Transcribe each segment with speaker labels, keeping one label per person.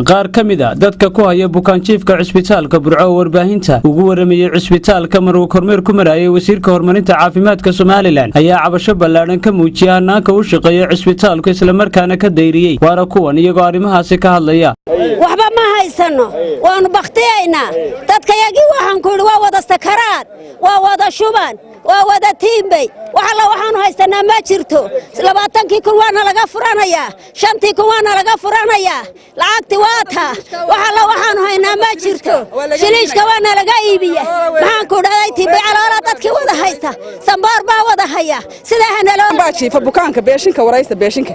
Speaker 1: qaar ka mid ah dadka ku haya bukaanjiifka cisbitaalka Burco oo warbaahinta ugu waramayay cisbitaalka maruu kormeer ku marayay wasiirka horumarinta caafimaadka Soomaaliland ayaa cabasho ballaaran ka muujiyay hanaanka uu shaqeeyo cisbitaalka isla markaana ka dayriyay waana kuwan iyagoo arrimahaasi ka hadlaya
Speaker 2: waxba ma haysano waanu baqtiyaynaa dadkayagii waxaan ku yiri waa wada sakaraad waa wada shuban waa wada tiimbay waxaanu haysanaa ma jirto 20 kun waana laga furanayaa 5 kun waana laga furanayaa lacagti waata waxaanu haynaa ma jirto shiliishka waana laga iibiya maxaan ku dhahay tiimbay calaala dadkii wada haysta sambaar baa wada haya sida hanalo
Speaker 3: baajiifa bukaanka beeshinka waraysta beeshinka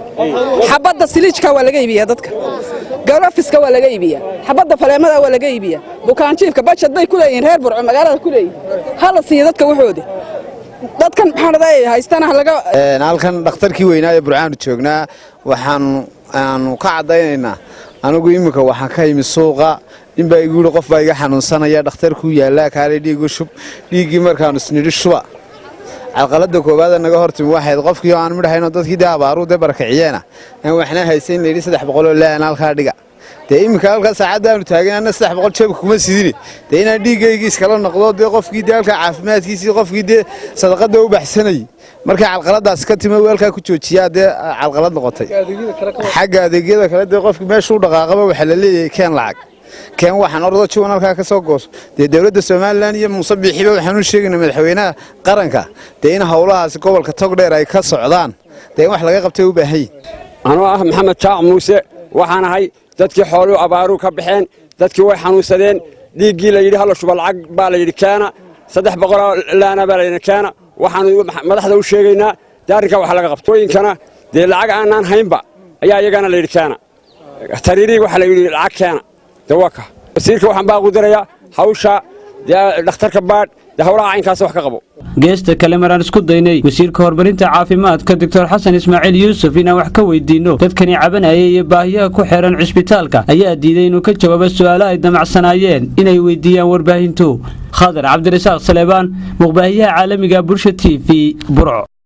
Speaker 3: xabadda shiliishka waa laga iibiya dadka garafiska waa laga iibiya xabadda faleemada waa laga iibiya bukaanjiifka bajad bay ku leeyihiin reer Burco magaalada ku leeyihiin hala siiyo dadka waxoodi dadkan maxaanaday haystana laga
Speaker 4: halkan dhakhtarkii weynaa ee Burcaan joognaa waxaanu ka cadaynaynaa anigu imika waxaan ka yimi suuqa in baa igu qof baa iga xanuunsanaya dhakhtarku yaala kaale dhiigu shub dhiigi markaan isniri shuba alqalada koobaad naga hortimi waxayd qofkii aan midhayno dadkii daabaru barakaciyeena aan waxna haysan leeyahay 300 laan halka dhiga imika halka saacadaanu taageerna 300 jeeb kuma sidini inaan dhiigayga iskala noqdo qofkii dalka caafimaadkiisa qofkii sadaqada u baxsanay marka alqaladaas ka timo weelka ku joojiyaa alqalad noqotay xagga adeegyada kale qofkii meesha u dhaqaaqaba waxa la leeyahay keen lacag كان waxaan ordo joon halka ka soo goos dawladda Soomaaliland iyo musabixiba waxaan u sheegnay madaxweynaha qaranka in hawlahaas gobolka Togdheer ay ka socdaan wax laga qabtay u baahay
Speaker 5: anoo ah Maxamed Jaac Muuse waxaan ahay dadkii xoolo abaaru ka baxeen dadkii way xanuunsadeen dhiigii la yiri hal shubal lacag baa la yiri kaana 300 laana baa la yiri kaana waxaan madaxda u sheegaynaa daarinka wax laga qabtooyinkana lacag aanan haynba ayaa iyagana la yiri kaana tariiri waxa la yiri lacag kaana dawaka wasiirka waxaan baa u dirayaa hawsha dhakhtarka baad hawlaha aynkaas wax ka qabo
Speaker 1: geesta kale maraan isku daynay wasiirka horumarinta caafimaadka Dr. Xasan Ismaaciil Yuusuf inaan wax ka weydiino dadkani cabanayay iyo baahiyaha ku xeeran cisbitaalka ayaa diiday inuu ka jawaabo su'aalaha ay damacsanaayeen inay weydiiyaan warbaahintu Khadar Cabdirasaaq Saleebaan muqbaahiyaha caalamiga Bulsha TV Burco.